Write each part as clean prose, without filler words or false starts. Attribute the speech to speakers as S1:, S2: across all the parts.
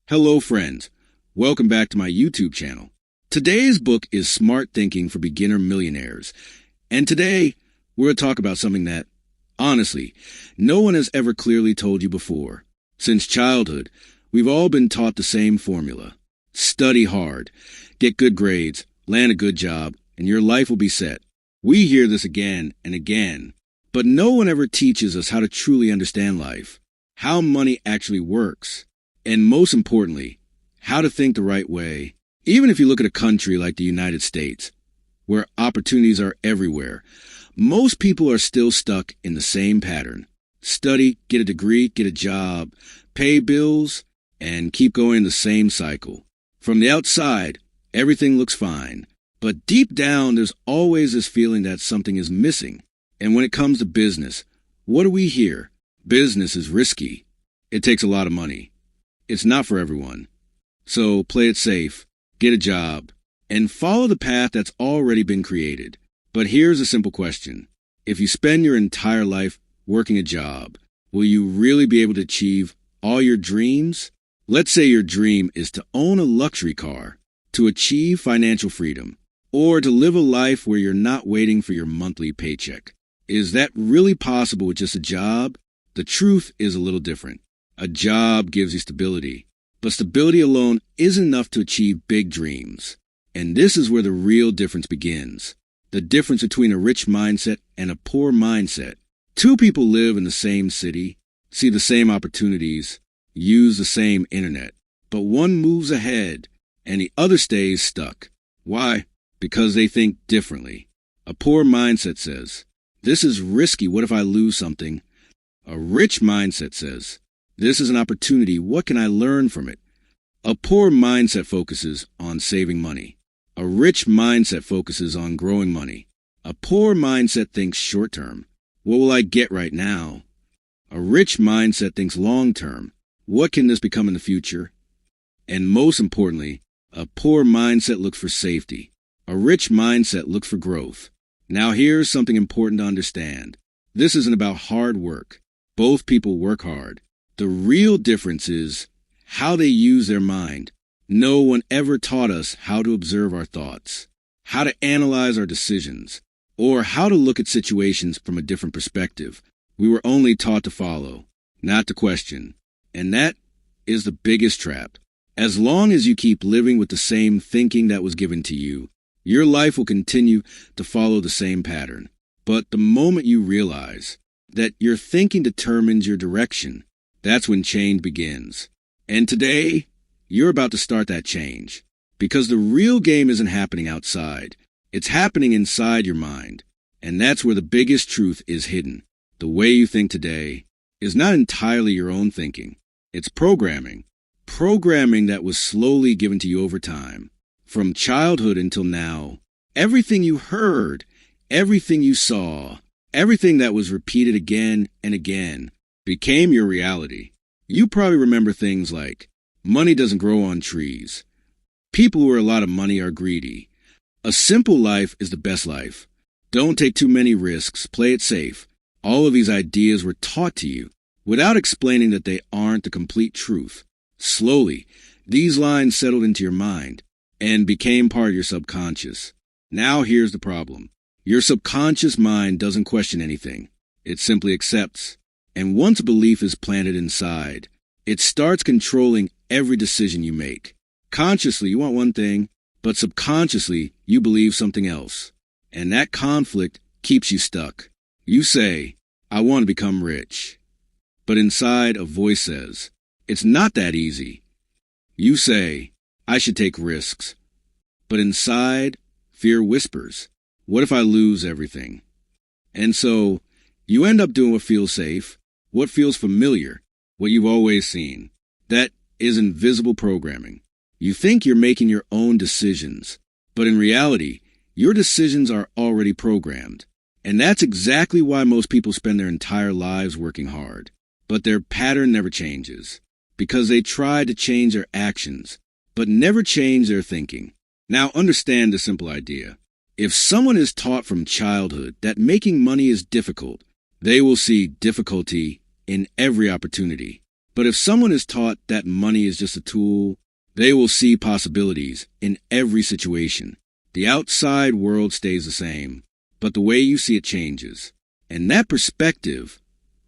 S1: Hello friends, welcome back to my YouTube channel. Today's book is Smart Thinking for Beginner Millionaires. And today, we're going to talk about something that, honestly, no one has ever clearly told you before. Since childhood, we've all been taught the same formula. Study hard, get good grades, land a good job, and your life will be set. We hear this again and again, but no one ever teaches us how to truly understand life, how money actually works, and most importantly, how to think the right way. Even if you look at a country like the United States, where opportunities are everywhere, most people are still stuck in the same pattern. Study, get a degree, get a job, pay bills, and keep going the same cycle. From the outside, everything looks fine, but deep down there's always this feeling that something is missing. And when it comes to business, what do we hear? Business is risky. It takes a lot of money. It's not for everyone. So play it safe, get a job, and follow the path that's already been created. But here's a simple question. If you spend your entire life working a job, will you really be able to achieve all your dreams? Let's say your dream is to own a luxury car, to achieve financial freedom, or to live a life where you're not waiting for your monthly paycheck. Is that really possible with just a job? The truth is a little different. A job gives you stability, but stability alone isn't enough to achieve big dreams. And this is where the real difference begins. The difference between a rich mindset and a poor mindset. Two people live in the same city, see the same opportunities, use the same internet, but one moves ahead and the other stays stuck. Why? Because they think differently. A poor mindset says, "This is risky. What if I lose something?" A rich mindset says, "This is an opportunity. What can I learn from it?" A poor mindset focuses on saving money. A rich mindset focuses on growing money. A poor mindset thinks short term. What will I get right now? A rich mindset thinks long term. What can this become in the future? And most importantly, a poor mindset looks for safety. A rich mindset looks for growth. Now here's something important to understand. This isn't about hard work. Both people work hard. The real difference is how they use their mind. No one ever taught us how to observe our thoughts, how to analyze our decisions, or how to look at situations from a different perspective. We were only taught to follow, not to question. And that is the biggest trap. As long as you keep living with the same thinking that was given to you, your life will continue to follow the same pattern. But the moment you realize that your thinking determines your direction, that's when change begins. And today, you're about to start that change. Because the real game isn't happening outside. It's happening inside your mind. And that's where the biggest truth is hidden. The way you think today is not entirely your own thinking. It's programming. Programming that was slowly given to you over time. From childhood until now. Everything you heard, everything you saw, everything that was repeated again and again became your reality. You probably remember things like, money doesn't grow on trees. People who have a lot of money are greedy. A simple life is the best life. Don't take too many risks. Play it safe. All of these ideas were taught to you without explaining that they aren't the complete truth. Slowly, these lines settled into your mind and became part of your subconscious. Now here's the problem. Your subconscious mind doesn't question anything. It simply accepts. And once a belief is planted inside, it starts controlling every decision you make. Consciously, you want one thing, but subconsciously, you believe something else. And that conflict keeps you stuck. You say, "I want to become rich." But inside, a voice says, "It's not that easy." You say, "I should take risks." But inside, fear whispers, "What if I lose everything?" And so, you end up doing what feels safe, what feels familiar, what you've always seen. That is invisible programming. You think you're making your own decisions, but in reality, your decisions are already programmed. And that's exactly why most people spend their entire lives working hard. But their pattern never changes, because they try to change their actions, but never change their thinking. Now understand the simple idea. If someone is taught from childhood that making money is difficult, they will see difficulty in every opportunity. But if someone is taught that money is just a tool, they will see possibilities in every situation. The outside world stays the same, but the way you see it changes. And that perspective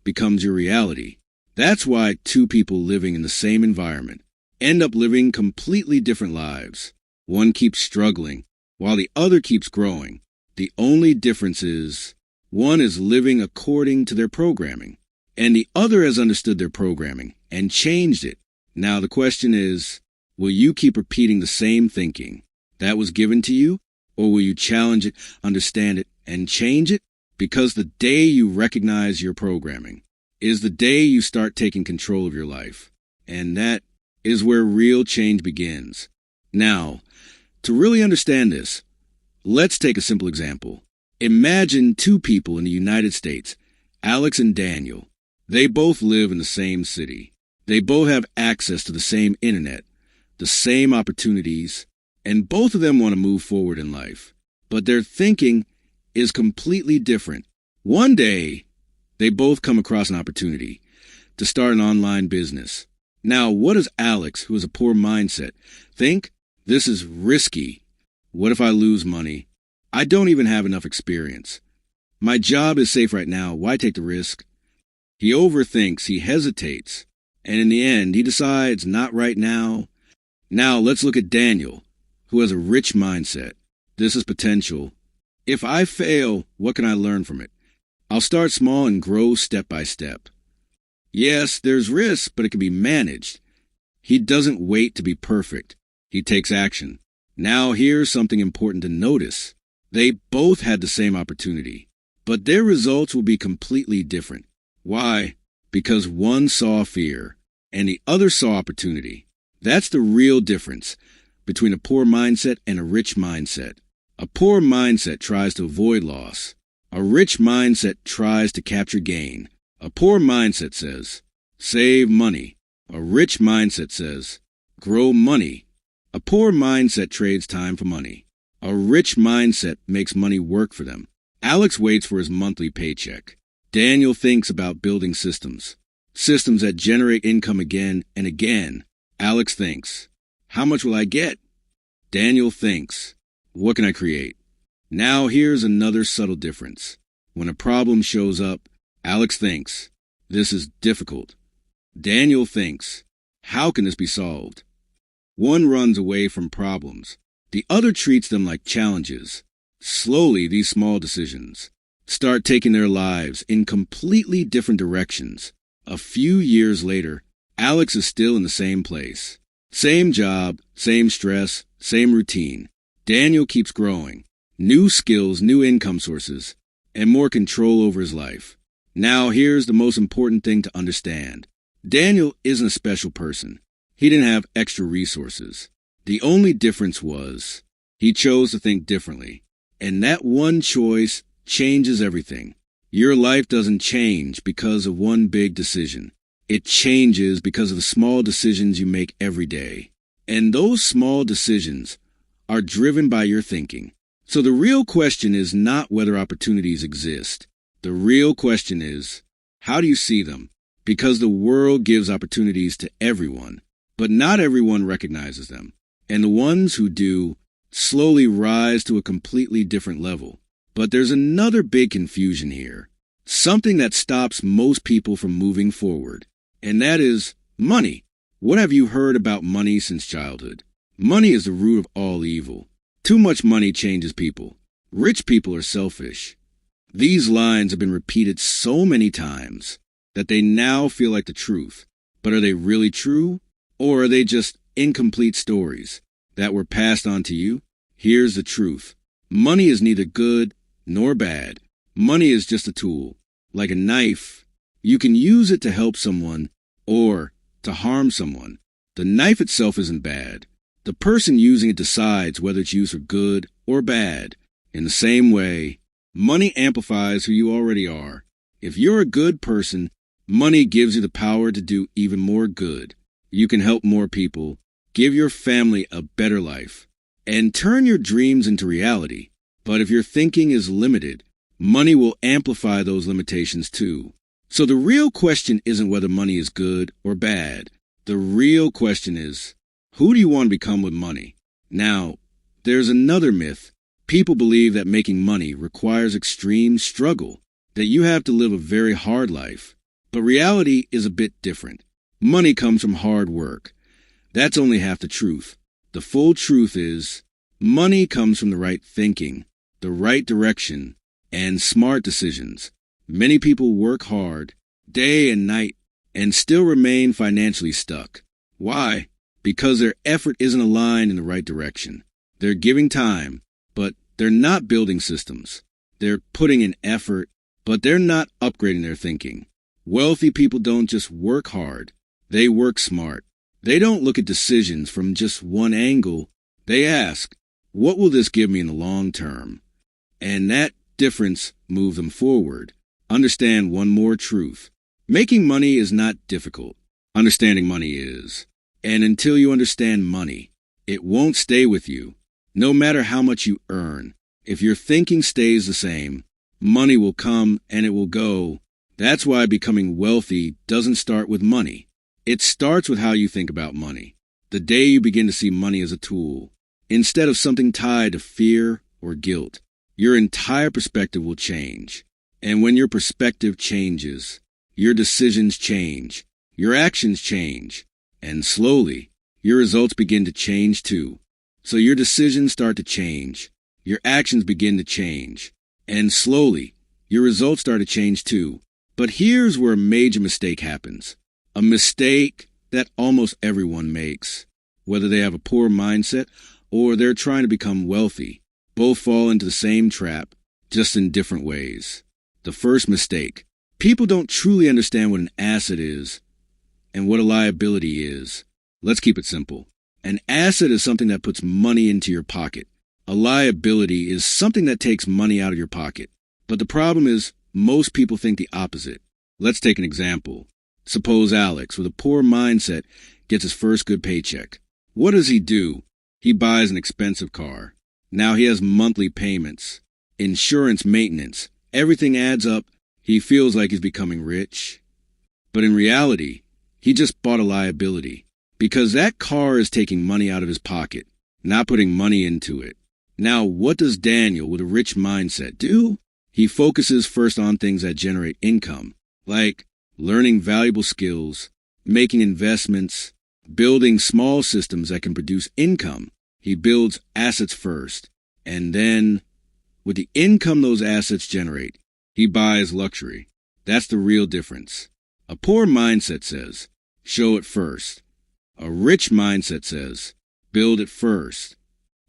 S1: becomes your reality. That's why two people living in the same environment end up living completely different lives. One keeps struggling, while the other keeps growing. The only difference is one is living according to their programming, and the other has understood their programming and changed it. Now the question is, will you keep repeating the same thinking that was given to you, or will you challenge it, understand it, and change it? Because the day you recognize your programming is the day you start taking control of your life, and that is where real change begins. Now, to really understand this, let's take a simple example. Imagine two people in the United States, Alex and Daniel. They both live in the same city. They both have access to the same internet, the same opportunities, and both of them want to move forward in life. But their thinking is completely different. One day, they both come across an opportunity to start an online business. Now, what does Alex, who has a poor mindset, think? This is risky. What if I lose money? I don't even have enough experience. My job is safe right now. Why take the risk? He overthinks, he hesitates, and in the end, he decides not right now. Now, let's look at Daniel, who has a rich mindset. This is potential. If I fail, what can I learn from it? I'll start small and grow step by step. Yes, there's risk, but it can be managed. He doesn't wait to be perfect. He takes action. Now here's something important to notice. They both had the same opportunity, but their results will be completely different. Why? Because one saw fear and the other saw opportunity. That's the real difference between a poor mindset and a rich mindset. A poor mindset tries to avoid loss. A rich mindset tries to capture gain. A poor mindset says, save money. A rich mindset says, grow money. A poor mindset trades time for money. A rich mindset makes money work for them. Alex waits for his monthly paycheck. Daniel thinks about building systems. Systems that generate income again and again. Alex thinks, how much will I get? Daniel thinks, what can I create? Now here's another subtle difference. When a problem shows up, Alex thinks, this is difficult. Daniel thinks, how can this be solved? One runs away from problems. The other treats them like challenges. Slowly, these small decisions start taking their lives in completely different directions. A few years later, Alex is still in the same place. Same job, same stress, same routine. Daniel keeps growing. New skills, new income sources, and more control over his life. Now here's the most important thing to understand. Daniel isn't a special person. He didn't have extra resources. The only difference was he chose to think differently. And that one choice changes everything. Your life doesn't change because of one big decision. It changes because of the small decisions you make every day. And those small decisions are driven by your thinking. So the real question is not whether opportunities exist. The real question is, how do you see them? Because the world gives opportunities to everyone, but not everyone recognizes them. And the ones who do slowly rise to a completely different level. But there's another big confusion here. Something that stops most people from moving forward. And that is money. What have you heard about money since childhood? Money is the root of all evil. Too much money changes people. Rich people are selfish. These lines have been repeated so many times that they now feel like the truth. But are they really true? Or are they just incomplete stories that were passed on to you? Here's the truth. Money is neither good nor bad. Money is just a tool. Like a knife, you can use it to help someone or to harm someone. The knife itself isn't bad. The person using it decides whether it's used for good or bad. In the same way, money amplifies who you already are. If you're a good person, money gives you the power to do even more good. You can help more people, give your family a better life, and turn your dreams into reality. But if your thinking is limited, money will amplify those limitations too. So the real question isn't whether money is good or bad. The real question is, who do you want to become with money? Now, there's another myth. People believe that making money requires extreme struggle, that you have to live a very hard life. But reality is a bit different. Money comes from hard work. That's only half the truth. The full truth is, money comes from the right thinking, the right direction, and smart decisions. Many people work hard, day and night, and still remain financially stuck. Why? Because their effort isn't aligned in the right direction. They're giving time, but they're not building systems. They're putting in effort, but they're not upgrading their thinking. Wealthy people don't just work hard. They work smart. They don't look at decisions from just one angle. They ask, what will this give me in the long term? And that difference moves them forward. Understand one more truth. Making money is not difficult. Understanding money is. And until you understand money, it won't stay with you. No matter how much you earn, if your thinking stays the same, money will come and it will go. That's why becoming wealthy doesn't start with money. It starts with how you think about money. The day you begin to see money as a tool, instead of something tied to fear or guilt, your entire perspective will change. And when your perspective changes, your decisions change, your actions change, and slowly, your results begin to change too. So your decisions start to change, your actions begin to change, and slowly, your results start to change too. But here's where a major mistake happens. A mistake that almost everyone makes. Whether they have a poor mindset or they're trying to become wealthy, both fall into the same trap, just in different ways. The first mistake. People don't truly understand what an asset is and what a liability is. Let's keep it simple. An asset is something that puts money into your pocket. A liability is something that takes money out of your pocket. But the problem is, most people think the opposite. Let's take an example. Suppose Alex, with a poor mindset, gets his first good paycheck. What does he do? He buys an expensive car. Now he has monthly payments, insurance, maintenance. Everything adds up. He feels like he's becoming rich. But in reality, he just bought a liability because that car is taking money out of his pocket, not putting money into it. Now, what does Daniel with a rich mindset do? He focuses first on things that generate income, like learning valuable skills, making investments, building small systems that can produce income. He builds assets first, and then, with the income those assets generate, he buys luxury. That's the real difference. A poor mindset says, show it first. A rich mindset says, build it first.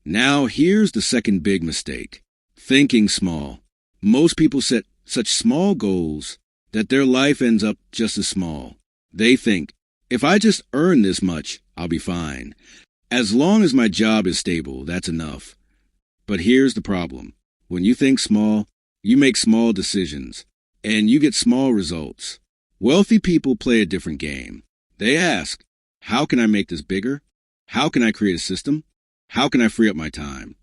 S1: Now here's the second big mistake. Thinking small. Most people set such small goals that their life ends up just as small. They think, if I just earn this much, I'll be fine. As long as my job is stable, that's enough. But here's the problem. When you think small, you make small decisions, and you get small results. Wealthy people play a different game. They ask, how can I make this bigger? How can I create a system? How can I free up my time?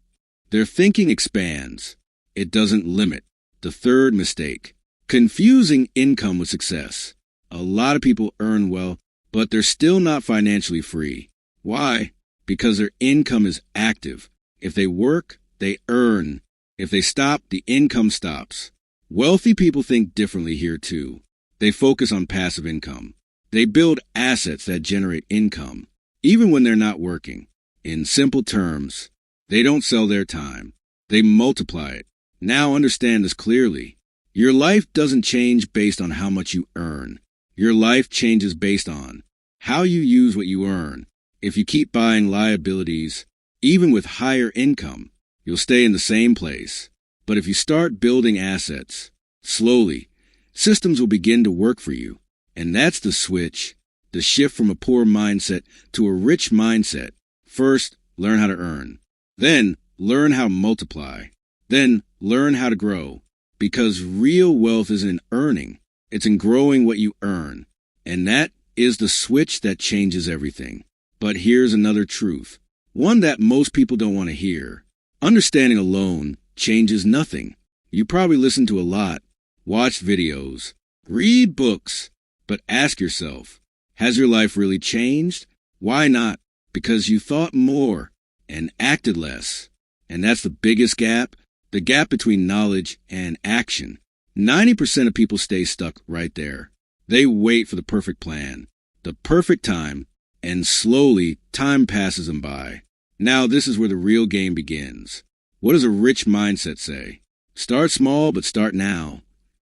S1: Their thinking expands. It doesn't limit. The third mistake. Confusing income with success. A lot of people earn well, but they're still not financially free. Why? Because their income is active. If they work, they earn. If they stop, the income stops. Wealthy people think differently here too. They focus on passive income. They build assets that generate income, even when they're not working. In simple terms, they don't sell their time. They multiply it. Now understand this clearly. Your life doesn't change based on how much you earn. Your life changes based on how you use what you earn. If you keep buying liabilities, even with higher income, you'll stay in the same place. But if you start building assets, slowly, systems will begin to work for you. And that's the switch, the shift from a poor mindset to a rich mindset. First, learn how to earn. Then, learn how to multiply. Then, learn how to grow. Because real wealth isn't in earning, it's in growing what you earn. And that is the switch that changes everything. But here's another truth, one that most people don't want to hear. Understanding alone changes nothing. You probably listen to a lot, watched videos, Read books, but ask yourself, has your life really changed? Why not? Because you thought more and acted less. And that's the biggest gap, the gap between knowledge and action. 90% of people stay stuck right there. They wait for the perfect plan, the perfect time, and slowly time passes them by. Now this is where the real game begins. What does a rich mindset say? Start small, but start now.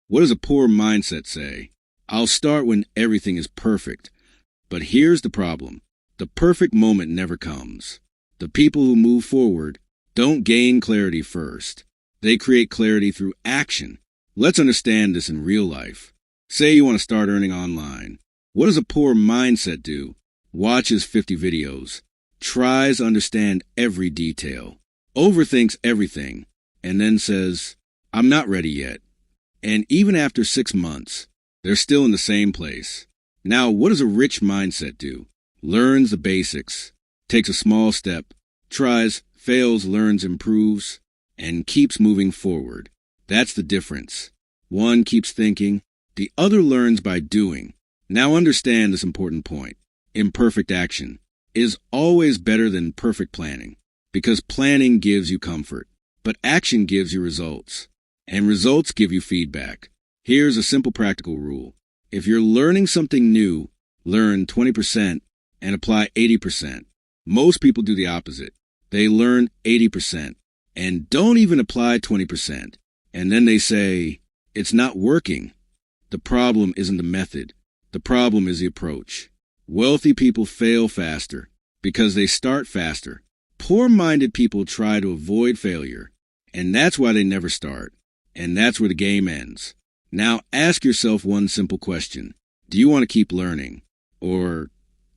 S1: What does a poor mindset say? I'll start when everything is perfect. But here's the problem. The perfect moment never comes. The people who move forward don't gain clarity first. They create clarity through action. Let's understand this in real life. Say you want to start earning online. What does a poor mindset do? Watches 50 videos, tries to understand every detail, overthinks everything, and then says, I'm not ready yet. And even after 6 months, they're still in the same place. Now, what does a rich mindset do? Learns the basics, takes a small step, tries, fails, learns, improves, and keeps moving forward. That's the difference. One keeps thinking, the other learns by doing. Now understand this important point. Imperfect action is always better than perfect planning, because planning gives you comfort, but action gives you results, and results give you feedback. Here's a simple practical rule. If you're learning something new, learn 20% and apply 80%. Most people do the opposite. They learn 80% and don't even apply 20%. And then they say, it's not working. The problem isn't the method. The problem is the approach. Wealthy people fail faster because they start faster. Poor-minded people try to avoid failure, and that's why they never start. And that's where the game ends. Now ask yourself one simple question. Do you want to keep learning? Or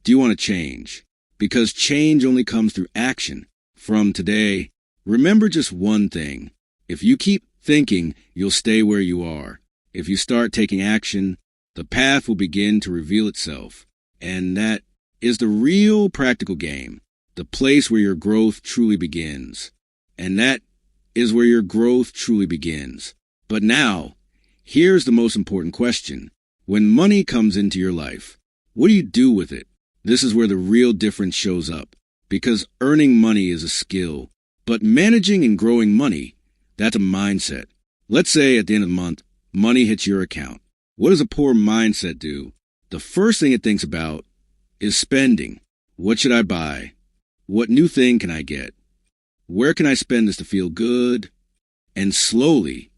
S1: do you want to change? Because change only comes through action. From today, remember just one thing. If you keep thinking, you'll stay where you are. If you start taking action, the path will begin to reveal itself. And that is the real practical game, the place where your growth truly begins. And that is where your growth truly begins. But now, here's the most important question. When money comes into your life, what do you do with it? This is where the real difference shows up, because earning money is a skill, but managing and growing money, that's a mindset. Let's say at the end of the month, money hits your account. What does a poor mindset do? The first thing it thinks about is spending. What should I buy? What new thing can I get? Where can I spend this to feel good? And slowly,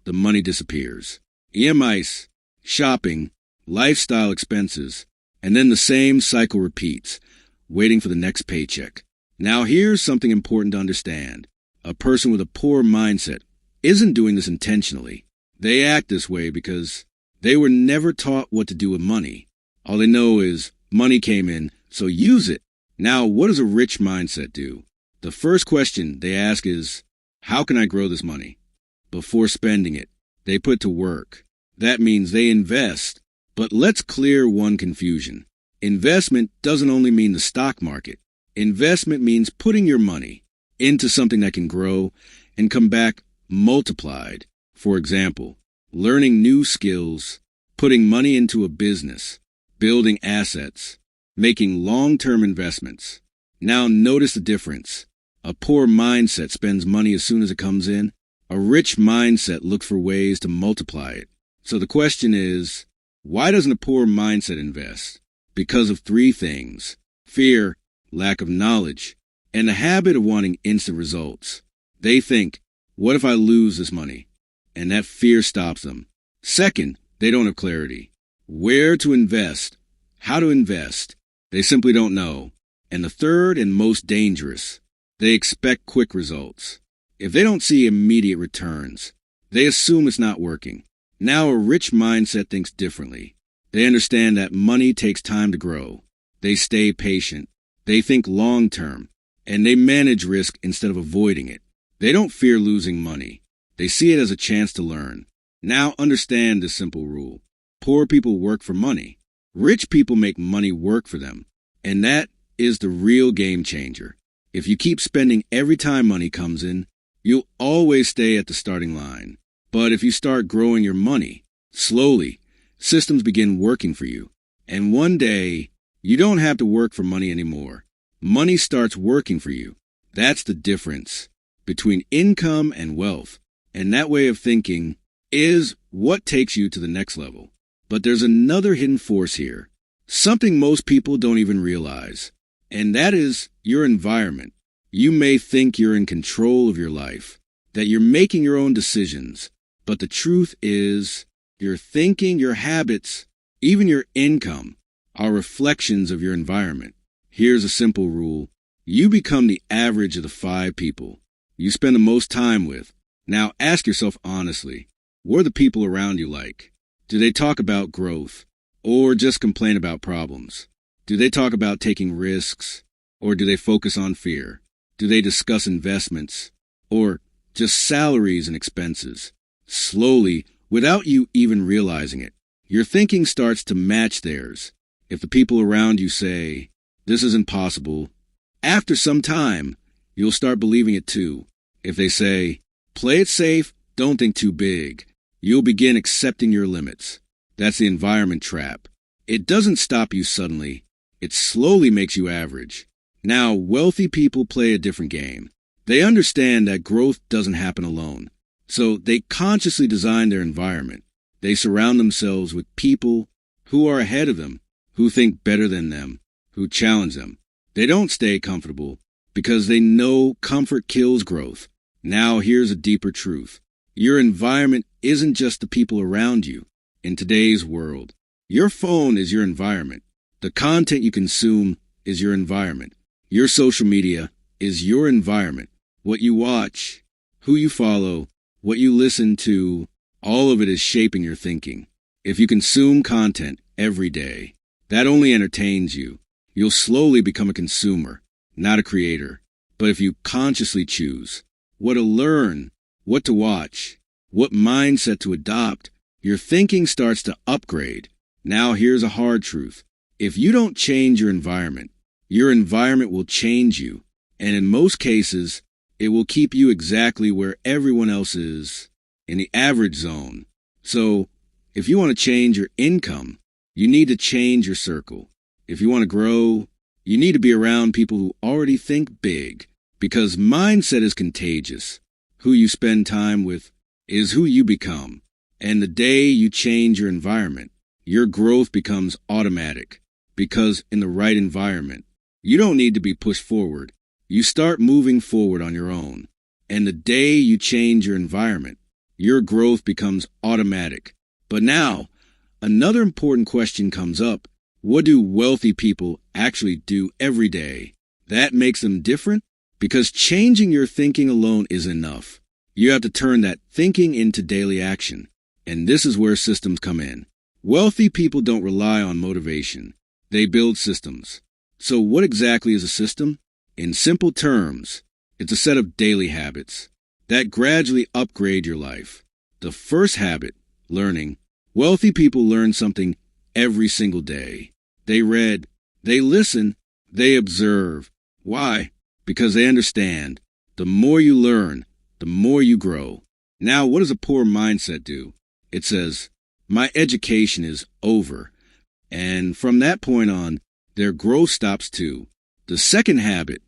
S1: the money disappears. EMIs, shopping, lifestyle expenses, and then the same cycle repeats, waiting for the next paycheck. Now here's something important to understand. A person with a poor mindset isn't doing this intentionally. They act this way because they were never taught what to do with money. All they know is money came in, so use it. Now, what does a rich mindset do? The first question they ask is, how can I grow this money? Before spending it, they put to work. That means they invest. But let's clear one confusion. Investment doesn't only mean the stock market. Investment means putting your money into something that can grow and come back multiplied. For example, learning new skills, putting money into a business, building assets, making long-term investments. Now notice the difference. A poor mindset spends money as soon as it comes in. A rich mindset looks for ways to multiply it. So the question is, why doesn't a poor mindset invest? Because of 3 things: fear, lack of knowledge, and the habit of wanting instant results. They think, what if I lose this money? And that fear stops them. Second, they don't have clarity. Where to invest, how to invest, they simply don't know. And the third and most dangerous, they expect quick results. If they don't see immediate returns, they assume it's not working. Now a rich mindset thinks differently. They understand that money takes time to grow. They stay patient. They think long-term. And they manage risk instead of avoiding it. They don't fear losing money. They see it as a chance to learn. Now understand this simple rule. Poor people work for money. Rich people make money work for them. And that is the real game changer. If you keep spending every time money comes in, you'll always stay at the starting line. But if you start growing your money, slowly, systems begin working for you. And one day, you don't have to work for money anymore. Money starts working for you. That's the difference between income and wealth. And that way of thinking is what takes you to the next level. But there's another hidden force here, something most people don't even realize, and that is your environment. You may think you're in control of your life, that you're making your own decisions, but the truth is your thinking, your habits, even your income are reflections of your environment. Here's a simple rule. You become the average of the 5 people you spend the most time with. Now ask yourself honestly, what are the people around you like? Do they talk about growth or just complain about problems? Do they talk about taking risks or do they focus on fear? Do they discuss investments or just salaries and expenses? Slowly, without you even realizing it, your thinking starts to match theirs. If the people around you say, "This is impossible," after some time, you'll start believing it too. If they say, "Play it safe, don't think too big," you'll begin accepting your limits. That's the environment trap. It doesn't stop you suddenly. It slowly makes you average. Now, wealthy people play a different game. They understand that growth doesn't happen alone. So they consciously design their environment. They surround themselves with people who are ahead of them, who think better than them, who challenge them. They don't stay comfortable because they know comfort kills growth. Now, here's a deeper truth. Your environment isn't just the people around you. In today's world, your phone is your environment. The content you consume is your environment. Your social media is your environment. What you watch, who you follow, what you listen to, all of it is shaping your thinking. If you consume content every day, that only entertains you. You'll slowly become a consumer, not a creator. But if you consciously choose what to learn, what to watch, what mindset to adopt, your thinking starts to upgrade. Now here's a hard truth. If you don't change your environment will change you. And in most cases, it will keep you exactly where everyone else is, in the average zone. So, if you want to change your income, you need to change your circle. If you want to grow, you need to be around people who already think big. Because mindset is contagious. Who you spend time with is who you become. And the day you change your environment, your growth becomes automatic. Because in the right environment, you don't need to be pushed forward. You start moving forward on your own. And the day you change your environment, your growth becomes automatic. But now, another important question comes up. What do wealthy people actually do every day that makes them different? Because changing your thinking alone is enough. You have to turn that thinking into daily action. And this is where systems come in. Wealthy people don't rely on motivation. They build systems. So what exactly is a system? In simple terms, it's a set of daily habits that gradually upgrade your life. The first habit, learning. Wealthy people learn something every single day. They read, they listen, they observe. Why? Because they understand. The more you learn, the more you grow. Now, what does a poor mindset do? It says, my education is over. And from that point on, their growth stops too. The second habit,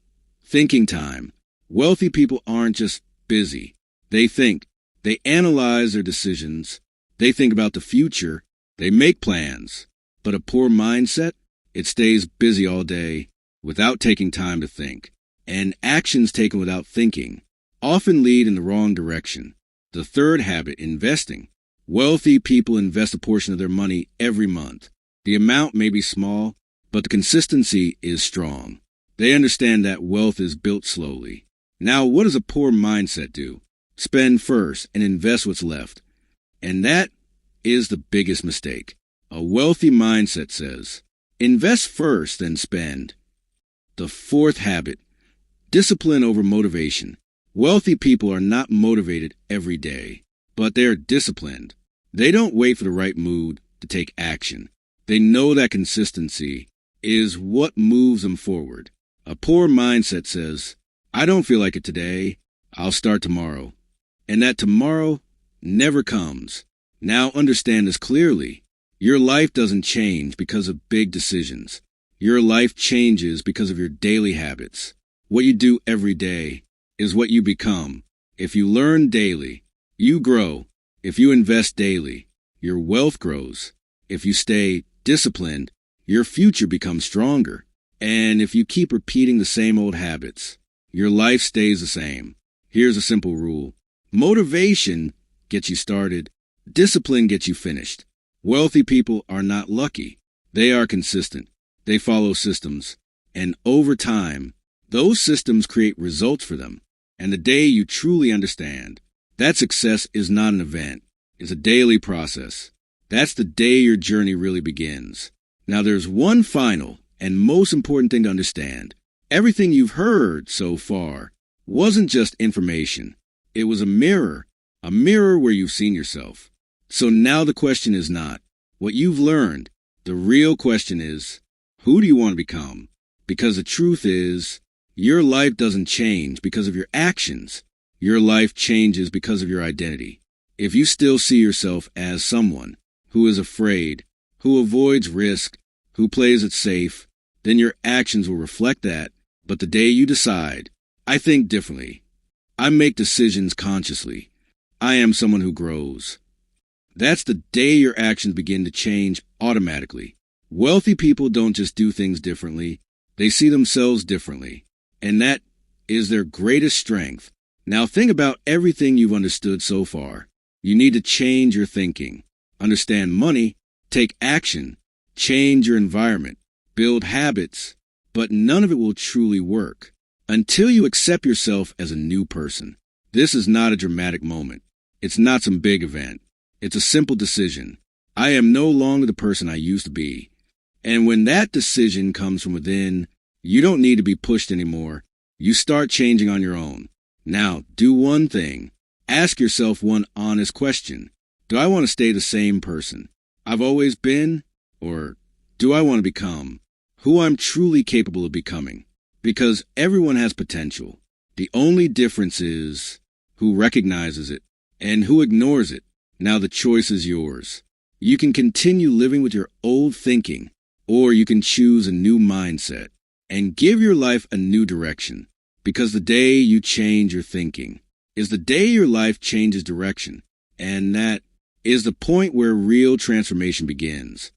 S1: thinking time. Wealthy people aren't just busy. They think. They analyze their decisions. They think about the future. They make plans. But a poor mindset, it stays busy all day without taking time to think. And actions taken without thinking often lead in the wrong direction. The third habit, investing. Wealthy people invest a portion of their money every month. The amount may be small, but the consistency is strong. They understand that wealth is built slowly. Now, what does a poor mindset do? Spend first and invest what's left. And that is the biggest mistake. A wealthy mindset says, invest first, then spend. The fourth habit, discipline over motivation. Wealthy people are not motivated every day, but they are disciplined. They don't wait for the right mood to take action. They know that consistency is what moves them forward. A poor mindset says, I don't feel like it today. I'll start tomorrow. And that tomorrow never comes. Now understand this clearly. Your life doesn't change because of big decisions. Your life changes because of your daily habits. What you do every day is what you become. If you learn daily, you grow. If you invest daily, your wealth grows. If you stay disciplined, your future becomes stronger. And if you keep repeating the same old habits, your life stays the same. Here's a simple rule. Motivation gets you started. Discipline gets you finished. Wealthy people are not lucky. They are consistent. They follow systems. And over time, those systems create results for them. And the day you truly understand that success is not an event, it's a daily process. That's the day your journey really begins. Now there's one final and most important thing to understand. Everything you've heard so far wasn't just information. It was a mirror where you've seen yourself. So now the question is not what you've learned. The real question is, who do you want to become? Because the truth is, your life doesn't change because of your actions. Your life changes because of your identity. If you still see yourself as someone who is afraid, who avoids risk, who plays it safe, then your actions will reflect that. But the day you decide, I think differently, I make decisions consciously, I am someone who grows, that's the day your actions begin to change automatically. Wealthy people don't just do things differently, they see themselves differently. And that is their greatest strength. Now think about everything you've understood so far. You need to change your thinking, understand money, take action, change your environment, build habits, but none of it will truly work until you accept yourself as a new person. This is not a dramatic moment. It's not some big event. It's a simple decision. I am no longer the person I used to be. And when that decision comes from within, you don't need to be pushed anymore. You start changing on your own. Now, do one thing. Ask yourself one honest question. Do I want to stay the same person I've always been? Or do I want to become who I'm truly capable of becoming? Because everyone has potential. The only difference is who recognizes it and who ignores it. Now the choice is yours. You can continue living with your old thinking, or you can choose a new mindset and give your life a new direction. Because the day you change your thinking is the day your life changes direction. And that is the point where real transformation begins.